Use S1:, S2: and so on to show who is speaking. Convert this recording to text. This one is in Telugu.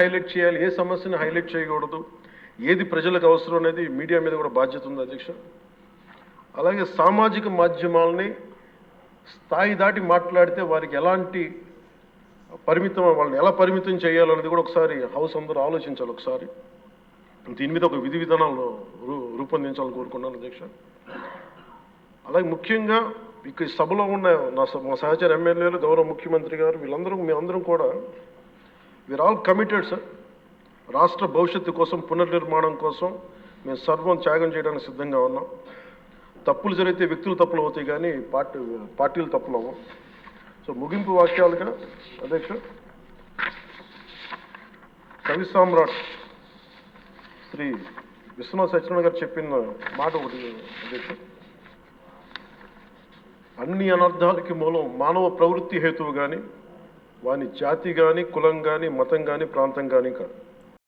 S1: హైలైట్ చేయాలి, ఏ సమస్యని హైలైట్ చేయకూడదు, ఏది ప్రజలకు అవసరం అనేది మీడియా మీద కూడా బాధ్యత ఉంది అధ్యక్ష. అలాగే సామాజిక మాధ్యమాలని స్థాయి దాటి మాట్లాడితే వారికి ఎలాంటి వాళ్ళని ఎలా పరిమితం చేయాలనేది కూడా ఒకసారి హౌస్ అందరూ ఆలోచించాలి. ఒకసారి దీని మీద ఒక విధి విధానాలు రూపొందించాలని కోరుకున్నాను అధ్యక్ష. అలాగే ముఖ్యంగా ఇక సభలో ఉన్న మా సహచర ఎమ్మెల్యేలు, గౌరవ ముఖ్యమంత్రి గారు, మేమందరం కూడా వీఆర్ ఆల్ కమిటెడ్ సార్. రాష్ట్ర భవిష్యత్తు కోసం, పునర్నిర్మాణం కోసం మేము సర్వం త్యాగం చేయడానికి సిద్ధంగా ఉన్నాం. తప్పులు జరిగితే వ్యక్తులు తప్పులు అవుతాయి కానీ పార్టీలు తప్పులు అవ్వం. సో ముగింపు వాక్యాలుగా అధ్యక్ష, కవి సామ్రాట్ శ్రీ విశ్వనాథ్ సత్యనారాయణ గారు చెప్పిన మాట ఒకటి అధ్యక్ష. అన్ని అనర్థాలకి మూలం మానవ ప్రవృత్తి హేతువు కానీ, వాని జాతి కానీ, కులం కానీ, మతం కానీ, ప్రాంతం కానీ కాదు.